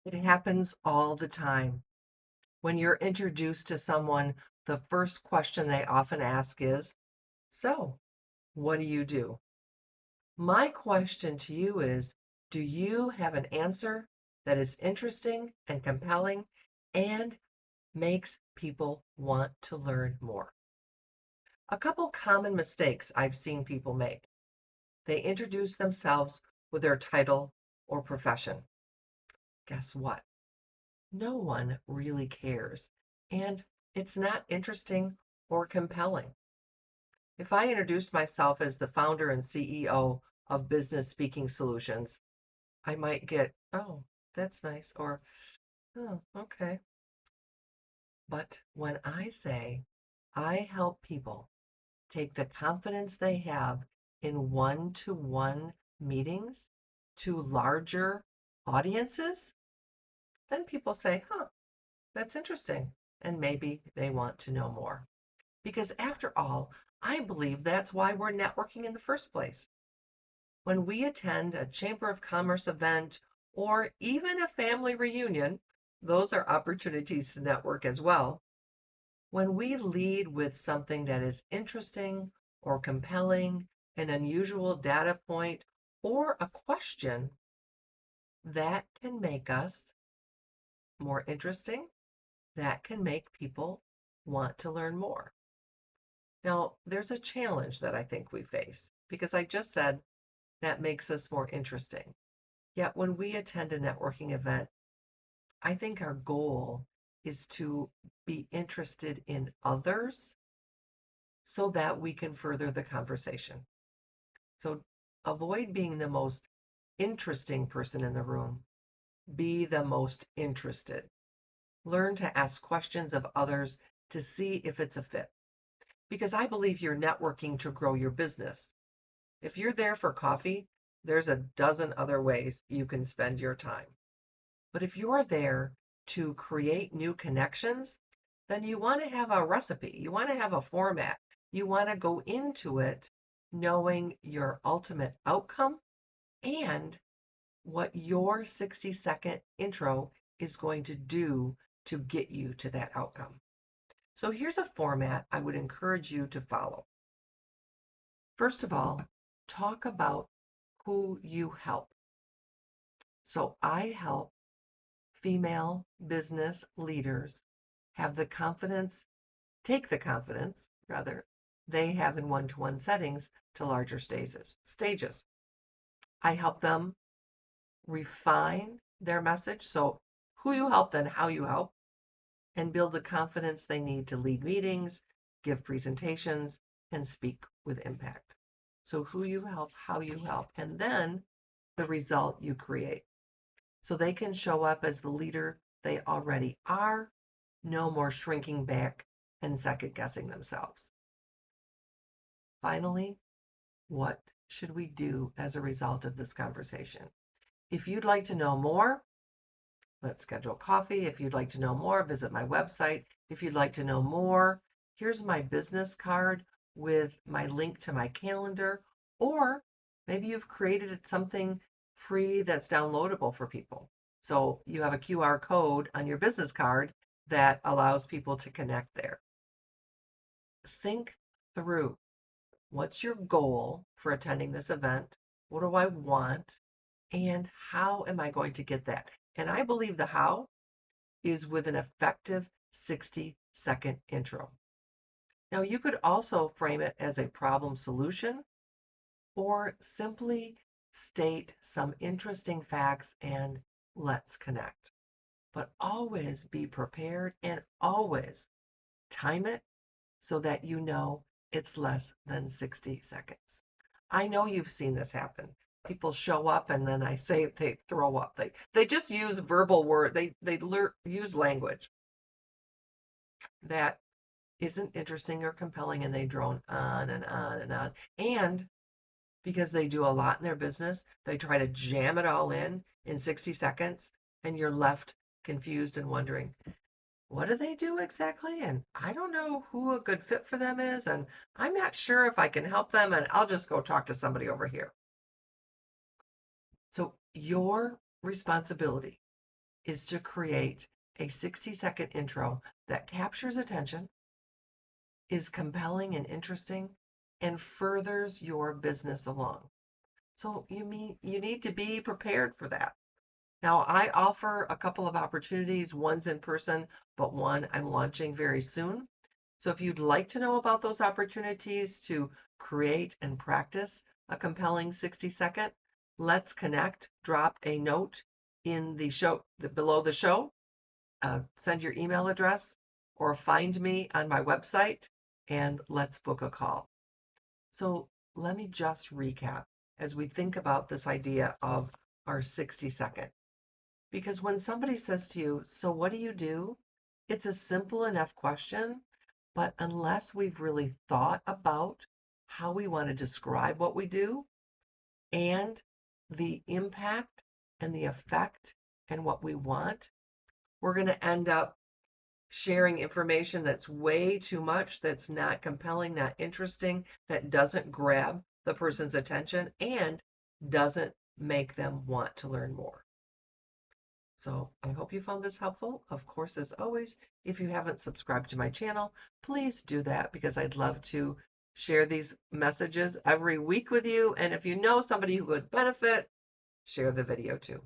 It happens all the time. When you're introduced to someone, the first question they often ask is, "So, what do you do?" My question to you is, do you have an answer that is interesting and compelling and makes people want to learn more? A couple common mistakes I've seen people make. They introduce themselves with their title or profession. Guess what? No one really cares, and it's not interesting or compelling. If I introduced myself as the founder and CEO of Business Speaking Solutions, I might get, "Oh, that's nice," or, "Oh, okay." But when I say I help people take the confidence they have in one-to-one meetings to larger audiences, then people say, "Huh, that's interesting." And maybe they want to know more. Because after all, I believe that's why we're networking in the first place. When we attend a Chamber of Commerce event or even a family reunion, those are opportunities to network as well. When we lead with something that is interesting or compelling, an unusual data point, or a question, that can make us more interesting. That can make people want to learn more. Now, there's a challenge that I think we face because I just said that makes us more interesting. Yet when we attend a networking event, I think our goal is to be interested in others so that we can further the conversation. So avoid being the most interesting person in the room. Be the most interested. Learn to ask questions of others to see if it's a fit. Because I believe you're networking to grow your business. If you're there for coffee, there's a dozen other ways you can spend your time. But if you're there to create new connections, then you want to have a recipe, you want to have a format, you want to go into it knowing your ultimate outcome and what your 60-second intro is going to do to get you to that outcome. So here's a format I would encourage you to follow. First of all, talk about who you help. So I help female business leaders have the confidence, take the confidence, rather, they have in one-to-one settings to larger stages. I help them refine their message. So who you help, then how you help, and build the confidence they need to lead meetings, give presentations, and speak with impact. So who you help, how you help, and then the result you create. So they can show up as the leader they already are, no more shrinking back and second guessing themselves. Finally, what should we do as a result of this conversation? If you'd like to know more, let's schedule coffee. If you'd like to know more, visit my website. If you'd like to know more, here's my business card with my link to my calendar. Or maybe you've created something free that's downloadable for people. So you have a QR code on your business card that allows people to connect there. Think through, what's your goal for attending this event? What do I want? And how am I going to get that? And I believe the how is with an effective 60-second intro. Now, you could also frame it as a problem solution or simply state some interesting facts and let's connect. But always be prepared and always time it so that you know it's less than 60 seconds. I know you've seen this happen. People show up and then I say they throw up. They just use verbal word. They use language that isn't interesting or compelling and they drone on and on and on. And because they do a lot in their business, they try to jam it all in 60 seconds and you're left confused and wondering, what do they do exactly? And I don't know who a good fit for them is, and I'm not sure if I can help them, and I'll just go talk to somebody over here. So, your responsibility is to create a 60-second intro that captures attention, is compelling and interesting, and furthers your business along. So you need to be prepared for that. Now, I offer a couple of opportunities. One's in person, but one I'm launching very soon. So if you'd like to know about those opportunities to create and practice a compelling 60-second, let's connect. Drop a note in the show, below the show. Send your email address or find me on my website and let's book a call. So let me just recap as we think about this idea of our 60-second. Because when somebody says to you, so what do you do? It's a simple enough question, but unless we've really thought about how we want to describe what we do and the impact and the effect and what we want, we're going to end up sharing information that's way too much, that's not compelling, not interesting, that doesn't grab the person's attention and doesn't make them want to learn more. So I hope you found this helpful. Of course, as always, if you haven't subscribed to my channel, please do that because I'd love to share these messages every week with you. And if you know somebody who would benefit, share the video too.